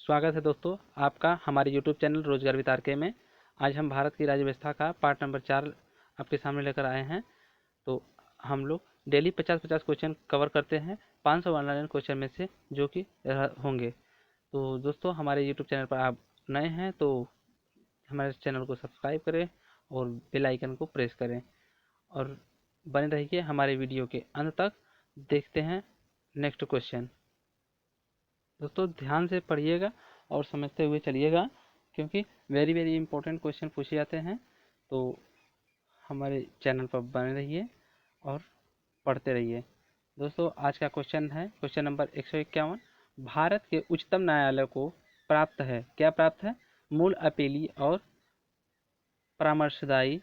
स्वागत है दोस्तों आपका हमारे यूट्यूब चैनल रोजगार वितार के में। आज हम भारत की राज्य व्यवस्था का पार्ट नंबर 4 आपके सामने लेकर आए हैं। तो हम लोग डेली 50-50 क्वेश्चन कवर करते हैं 500 ऑनलाइन क्वेश्चन में से जो कि होंगे। तो दोस्तों हमारे यूट्यूब चैनल पर आप नए हैं तो हमारे चैनल को सब्सक्राइब करें और बेल आइकन को प्रेस करें और बने रहिए हमारे वीडियो के अंत तक। देखते हैं नेक्स्ट क्वेश्चन। दोस्तों ध्यान से पढ़िएगा और समझते हुए चलिएगा क्योंकि वेरी इंपॉर्टेंट क्वेश्चन पूछे जाते हैं। तो हमारे चैनल पर बने रहिए और पढ़ते रहिए। दोस्तों आज का क्वेश्चन है क्वेश्चन नंबर 151। भारत के उच्चतम न्यायालय को प्राप्त है, क्या प्राप्त है? मूल अपीली और परामर्शदायी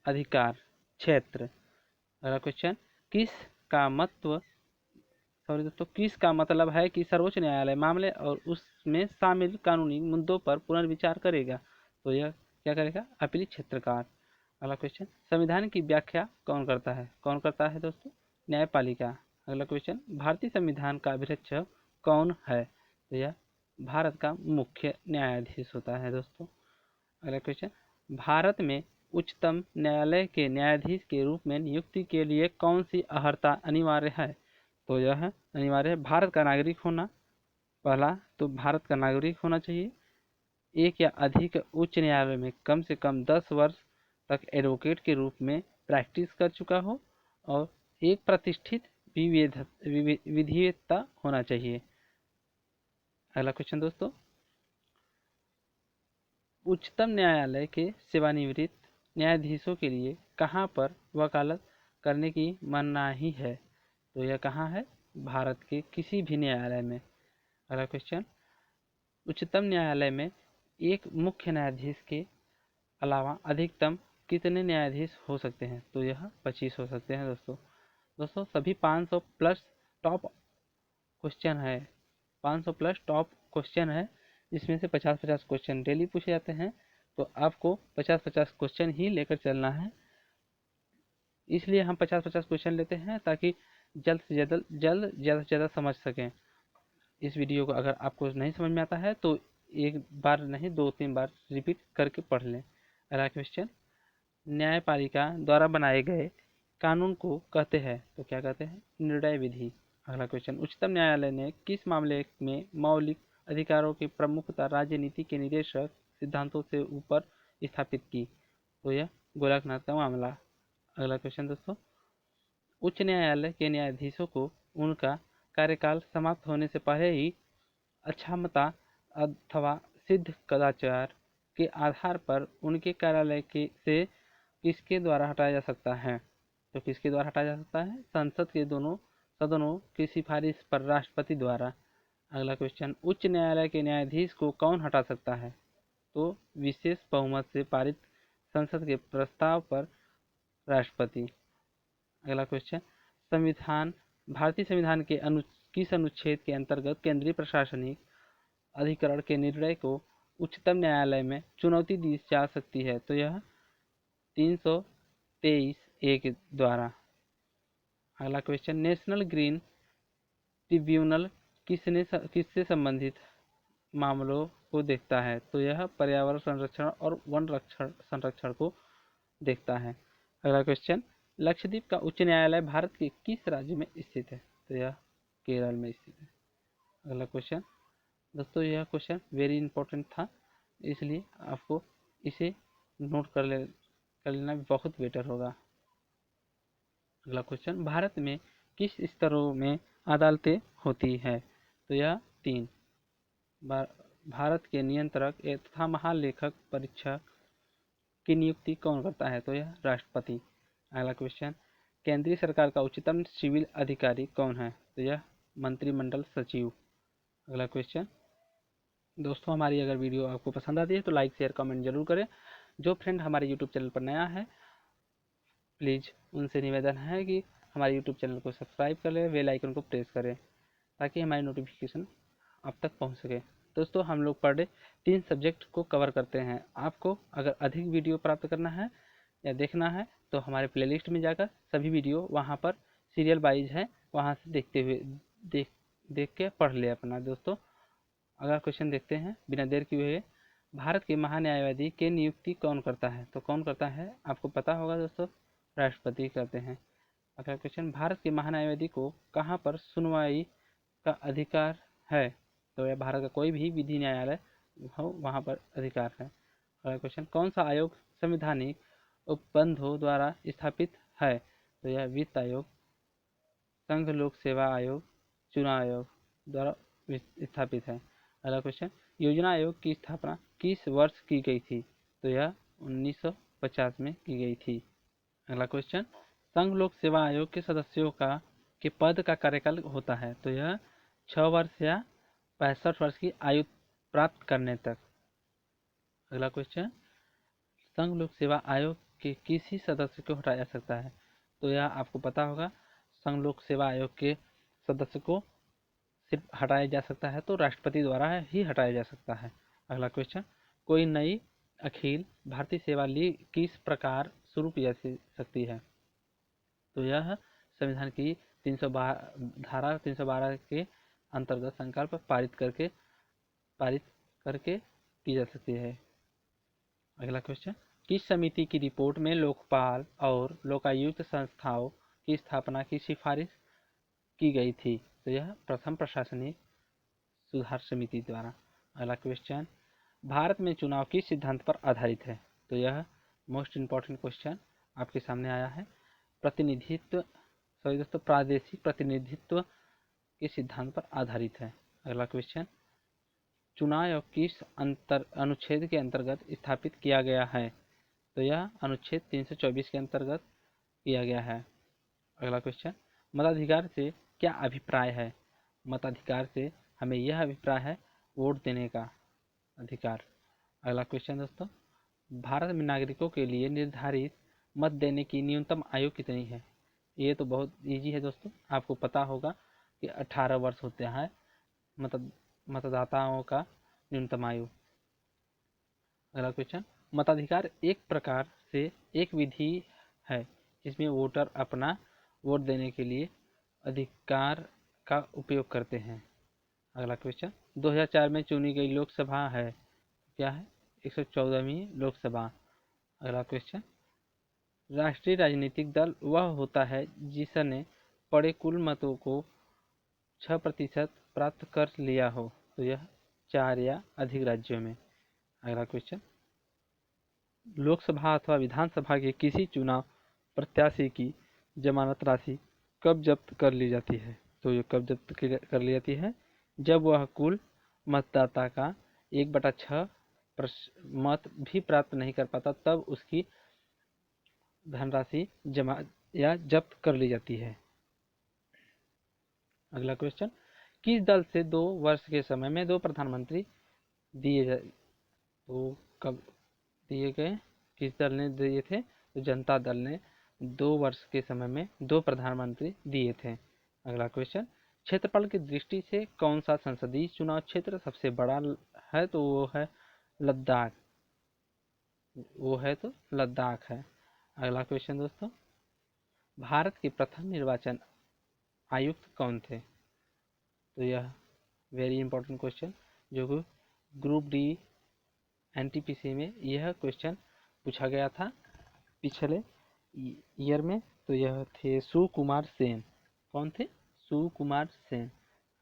अधिकार क्षेत्र। अगला क्वेश्चन, किस का महत्व सॉरी दोस्तों किस का मतलब है कि सर्वोच्च न्यायालय मामले और उसमें शामिल कानूनी मुद्दों पर पुनर्विचार करेगा? तो यह क्या करेगा? अपीली क्षेत्रकार। अगला क्वेश्चन, संविधान की व्याख्या कौन करता है? कौन करता है दोस्तों? न्यायपालिका। अगला क्वेश्चन, भारतीय संविधान का अभिरक्षक कौन है? तो यह भारत का मुख्य न्यायाधीश होता है दोस्तों। अगला क्वेश्चन, भारत में उच्चतम न्यायालय के न्यायाधीश के रूप में नियुक्ति के लिए कौन सी अर्हता अनिवार्य है? तो यह अनिवार्य है भारत का नागरिक होना। पहला तो भारत का नागरिक होना चाहिए, एक या अधिक उच्च न्यायालय में कम से कम 10 वर्ष तक एडवोकेट के रूप में प्रैक्टिस कर चुका हो और एक प्रतिष्ठित विधिवेत्ता होना चाहिए। अगला क्वेश्चन दोस्तों, उच्चतम न्यायालय के सेवानिवृत्त न्यायाधीशों के लिए कहाँ पर वकालत करने की मनाही है? तो यह कहाँ है? भारत के किसी भी न्यायालय में। अगला क्वेश्चन, उच्चतम न्यायालय में एक मुख्य न्यायाधीश के अलावा अधिकतम कितने न्यायाधीश हो सकते हैं? तो यह 25 हो सकते हैं दोस्तों सभी 500 प्लस टॉप क्वेश्चन है, 500 प्लस टॉप क्वेश्चन है जिसमें से 50-50 क्वेश्चन डेली पूछे जाते हैं। तो आपको 50-50 क्वेश्चन ही लेकर चलना है, इसलिए हम 50-50 क्वेश्चन लेते हैं ताकि जल्द से ज़्यादा समझ सकें इस वीडियो को। अगर आपको नहीं समझ में आता है तो एक बार नहीं 2-3 बार रिपीट करके पढ़ लें। अगला क्वेश्चन, न्यायपालिका द्वारा बनाए गए कानून को कहते हैं? तो क्या कहते हैं? निर्णय विधि। अगला क्वेश्चन, उच्चतम न्यायालय ने किस मामले में मौलिक अधिकारों की प्रमुखता राजनीति के निर्देशक सिद्धांतों से ऊपर स्थापित की? तो यह गोरखनाथ का मामला। अगला क्वेश्चन दोस्तों, उच्च न्यायालय के न्यायाधीशों को उनका कार्यकाल समाप्त होने से पहले ही अक्षमता अथवा सिद्ध कदाचार के आधार पर उनके कार्यालय के से किसके द्वारा हटाया जा सकता है? तो किसके द्वारा हटाया जा सकता है? संसद के दोनों सदनों की सिफारिश पर राष्ट्रपति द्वारा। अगला क्वेश्चन, उच्च न्यायालय के न्यायाधीश को कौन हटा सकता है? तो विशेष बहुमत से पारित संसद के प्रस्ताव पर राष्ट्रपति। अगला क्वेश्चन, संविधान भारतीय संविधान के किस अनुच्छेद के अंतर्गत केंद्रीय प्रशासनिक अधिकरण के निर्णय को उच्चतम न्यायालय में चुनौती दी जा सकती है? तो यह 323(a) के द्वारा। अगला क्वेश्चन, नेशनल ग्रीन ट्रिब्यूनल किससे संबंधित मामलों को देखता है? तो यह पर्यावरण संरक्षण और वन संरक्षण को देखता है। अगला क्वेश्चन, लक्षद्वीप का उच्च न्यायालय भारत के किस राज्य में स्थित है? तो यह केरल में स्थित है। अगला क्वेश्चन दोस्तों, यह क्वेश्चन वेरी इंपॉर्टेंट था, इसलिए आपको इसे नोट कर लेना बहुत बेटर होगा। अगला क्वेश्चन, भारत में किस स्तरों में अदालतें होती है? तो यह 3। भारत के नियंत्रक तथा महालेखक परीक्षक की नियुक्ति कौन करता है? तो यह राष्ट्रपति। अगला क्वेश्चन, केंद्रीय सरकार का उच्चतम सिविल अधिकारी कौन है? तो यह मंत्रिमंडल सचिव। अगला क्वेश्चन दोस्तों, हमारी अगर वीडियो आपको पसंद आती है तो लाइक शेयर कमेंट जरूर करें। जो फ्रेंड हमारे यूट्यूब चैनल पर नया है प्लीज़ उनसे निवेदन है कि हमारे यूट्यूब चैनल को सब्सक्राइब कर लें, बेल आइकन को प्रेस करें ताकि हमारी नोटिफिकेशन आप तक पहुंच सके। दोस्तों हम लोग पर डे 3 सब्जेक्ट को कवर करते हैं। आपको अगर अधिक वीडियो प्राप्त करना है या देखना है तो हमारे प्लेलिस्ट में जाकर सभी वीडियो वहां पर सीरियल वाइज है, वहां से देखते हुए देख के पढ़ ले अपना दोस्तों। अगला क्वेश्चन देखते हैं बिना देर किए हुए। भारत के महान्यायवादी की नियुक्ति कौन करता है? तो कौन करता है आपको पता होगा दोस्तों, राष्ट्रपति करते हैं। अगला क्वेश्चन, भारत के महान्यायवादी को कहाँ पर सुनवाई का अधिकार है? तो यह भारत का कोई भी विधि न्यायालय हो वहाँ पर अधिकार है। अगला क्वेश्चन, कौन सा आयोग संवैधानिक उपबंधों द्वारा स्थापित है? तो यह वित्त आयोग, संघ लोक सेवा आयोग, चुनाव आयोग द्वारा स्थापित है। अगला क्वेश्चन, योजना आयोग की स्थापना किस वर्ष की गई थी? तो यह 1950 में की गई थी। अगला क्वेश्चन, संघ लोक सेवा आयोग के सदस्यों के पद का कार्यकाल होता है? तो यह 6 वर्ष या 65 वर्ष की आयु प्राप्त करने तक। अगला क्वेश्चन, संघ लोक सेवा आयोग के किसी सदस्य को हटाया जा सकता है? तो यह आपको पता होगा, संघ लोक सेवा आयोग के सदस्य को सिर्फ हटाया जा सकता है तो राष्ट्रपति द्वारा ही हटाया जा सकता है। अगला क्वेश्चन, कोई नई अखिल भारतीय सेवा लीग किस प्रकार शुरू की जा सकती है? तो यह संविधान की 312 के अंतर्गत संकल्प पारित करके की जा सकती है। अगला क्वेश्चन, किस समिति की रिपोर्ट में लोकपाल और लोकायुक्त संस्थाओं की स्थापना की सिफारिश की गई थी? तो यह प्रथम प्रशासनिक सुधार समिति द्वारा। अगला क्वेश्चन, भारत में चुनाव किस सिद्धांत पर आधारित है? तो यह मोस्ट इम्पॉर्टेंट क्वेश्चन आपके सामने आया है। प्रादेशिक प्रतिनिधित्व के सिद्धांत पर आधारित है। अगला क्वेश्चन, चुनाव आयोग किस अनुच्छेद के अंतर्गत स्थापित किया गया है? तो यह अनुच्छेद 324 के अंतर्गत किया गया है। अगला क्वेश्चन, मताधिकार से क्या अभिप्राय है? मताधिकार से हमें यह अभिप्राय है वोट देने का अधिकार। अगला क्वेश्चन दोस्तों, भारत में नागरिकों के लिए निर्धारित मत देने की न्यूनतम आयु कितनी है? ये तो बहुत इजी है दोस्तों, आपको पता होगा कि 18 वर्ष होता है मतदाताओं का न्यूनतम आयु। अगला क्वेश्चन, मताधिकार एक प्रकार से एक विधि है जिसमें वोटर अपना वोट देने के लिए अधिकार का उपयोग करते हैं। अगला क्वेश्चन, 2004 में चुनी गई लोकसभा है, क्या है? 114वीं लोकसभा। अगला क्वेश्चन, राष्ट्रीय राजनीतिक दल वह होता है जिसने पड़े कुल मतों को 6% प्राप्त कर लिया हो? तो यह 4 या अधिक राज्यों में। अगला क्वेश्चन, लोकसभा अथवा विधानसभा के किसी चुनाव प्रत्याशी की जमानत राशि कब जब्त कर ली जाती है? तो ये कब जब्त कर ली जाती है? जब वह कुल मतदाता का 1/6 मत भी प्राप्त नहीं कर पाता, तब उसकी धनराशि जमा या जब्त कर ली जाती है। अगला क्वेश्चन, किस दल से 2 वर्ष के समय में 2 प्रधानमंत्री तो कब दिए गए? किस दल ने दिए थे? तो जनता दल ने 2 वर्ष के समय में 2 प्रधानमंत्री दिए थे। अगला क्वेश्चन, क्षेत्रफल की दृष्टि से कौन सा संसदीय चुनाव क्षेत्र सबसे बड़ा है? तो वो है लद्दाख है। अगला क्वेश्चन दोस्तों, भारत के प्रथम निर्वाचन आयुक्त कौन थे? तो यह वेरी इंपॉर्टेंट क्वेश्चन, जो कि ग्रुप डी एनटीपीसी में यह क्वेश्चन पूछा गया था पिछले ईयर में। तो यह थे सुकुमार सेन। कौन थे? सुकुमार सेन।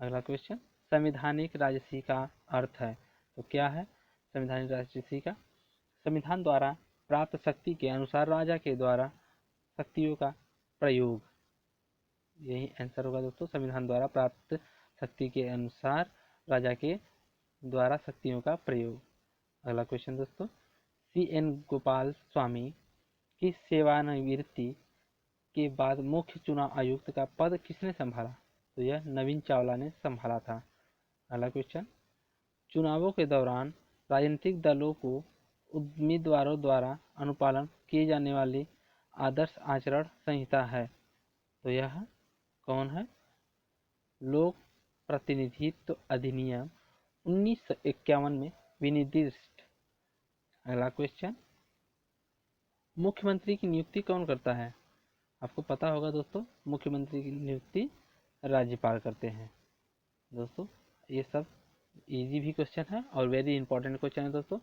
अगला क्वेश्चन, संवैधानिक राजसी का अर्थ है? तो क्या है संवैधानिक राजसी का? संविधान द्वारा प्राप्त शक्ति के अनुसार राजा के द्वारा शक्तियों का प्रयोग। यही आंसर होगा दोस्तों, संविधान द्वारा प्राप्त शक्ति के अनुसार राजा के द्वारा शक्तियों का प्रयोग। अगला क्वेश्चन दोस्तों, CN गोपाल स्वामी की सेवानिवृत्ति के बाद मुख्य चुनाव आयुक्त का पद किसने संभाला? तो यह नवीन चावला ने संभाला था। अगला क्वेश्चन, चुनावों के दौरान राजनीतिक दलों को उम्मीदवारों द्वारा अनुपालन किए जाने वाली आदर्श आचरण संहिता है? तो यह कौन है? लोक प्रतिनिधित्व अधिनियम 1951 में विनिर्दिष्ट। अगला क्वेश्चन, मुख्यमंत्री की नियुक्ति कौन करता है? आपको पता होगा दोस्तों, मुख्यमंत्री की नियुक्ति राज्यपाल करते हैं। दोस्तों ये सब इजी भी क्वेश्चन है और वेरी इंपॉर्टेंट क्वेश्चन है दोस्तों।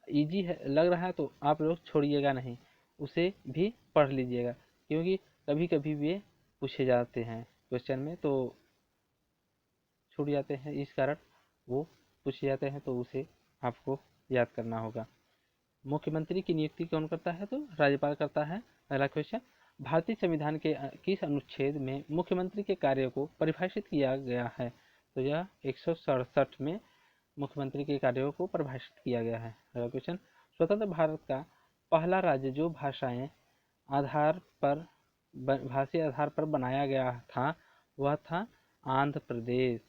इजी है लग रहा है तो आप लोग छोड़िएगा नहीं, उसे भी पढ़ लीजिएगा, क्योंकि कभी कभी वे पूछे जाते हैं क्वेश्चन में तो छूट जाते हैं, इस कारण वो पूछे जाते हैं, तो उसे आपको याद करना होगा। मुख्यमंत्री की नियुक्ति कौन करता है? तो राज्यपाल करता है। अगला क्वेश्चन, भारतीय संविधान के किस अनुच्छेद में मुख्यमंत्री के कार्य को परिभाषित किया गया है? तो यह 167 में मुख्यमंत्री के कार्यों को परिभाषित किया गया है। अगला क्वेश्चन, स्वतंत्र भारत का पहला राज्य जो भाषाई आधार पर बनाया गया था वह था आंध्र प्रदेश।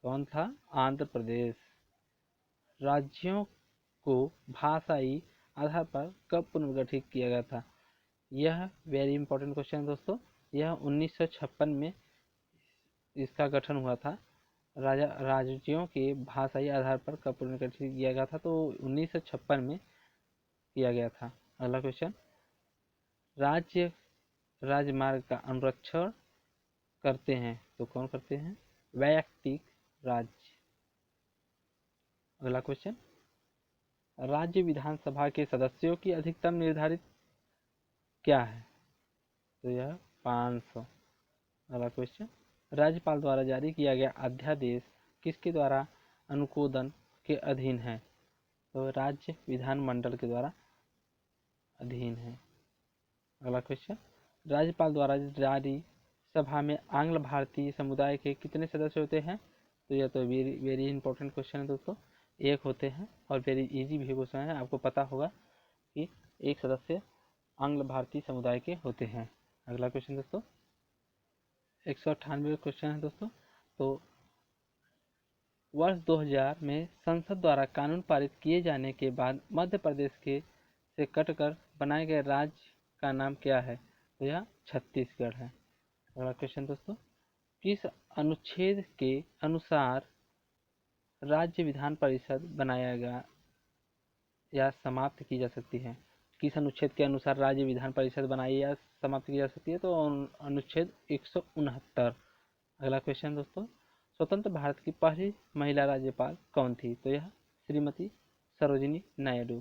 कौन था? आंध्र प्रदेश। राज्यों को भाषाई आधार पर कब पुनर्गठित किया गया था? यह वेरी इंपॉर्टेंट क्वेश्चन है दोस्तों। यह 1956 में इसका गठन हुआ था। राज्यों के भाषाई आधार पर कब पुनर्गठित किया गया था? तो 1956 में किया गया था। अगला क्वेश्चन, राज्य राजमार्ग का अनुरक्षण करते हैं तो कौन करते हैं? वैयक्तिक राज्य। अगला क्वेश्चन, राज्य विधानसभा के सदस्यों की अधिकतम निर्धारित क्या है? तो यह 500। अगला क्वेश्चन, राज्यपाल द्वारा जारी किया गया अध्यादेश किसके द्वारा अनुमोदन के अधीन है? तो राज्य विधानमंडल के द्वारा अधीन है। अगला क्वेश्चन, राज्यपाल द्वारा जारी सभा में आंग्ल भारतीय समुदाय के कितने सदस्य होते हैं? तो यह तो वेरी इंपॉर्टेंट क्वेश्चन है दोस्तों, एक होते हैं और वेरी इजी भी क्वेश्चन है। आपको पता होगा कि एक सदस्य आंग्ल भारतीय समुदाय के होते हैं। अगला क्वेश्चन दोस्तों 198 क्वेश्चन है दोस्तों। तो वर्ष 2000 में संसद द्वारा कानून पारित किए जाने के बाद मध्य प्रदेश के से कटकर बनाए गए राज्य का नाम क्या है? तो यह छत्तीसगढ़ है। अगला क्वेश्चन दोस्तों, किस अनुच्छेद के अनुसार राज्य विधान परिषद बनाया गया या समाप्त की जा सकती है? किस अनुच्छेद के अनुसार राज्य विधान परिषद बनाई या समाप्त की जा सकती है? तो अनुच्छेद 169। अगला क्वेश्चन दोस्तों, स्वतंत्र भारत की पहली महिला राज्यपाल कौन थी? तो यह श्रीमती सरोजिनी नायडू।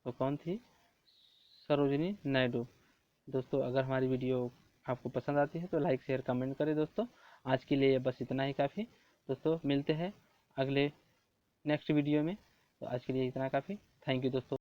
तो कौन थी? सरोजिनी नायडू। दोस्तों अगर हमारी वीडियो आपको पसंद आती है तो लाइक शेयर कमेंट करें दोस्तों। आज के लिए बस इतना ही काफ़ी। दोस्तों मिलते हैं अगले नेक्स्ट वीडियो में। तो आज के लिए इतना काफ़ी। थैंक यू दोस्तों।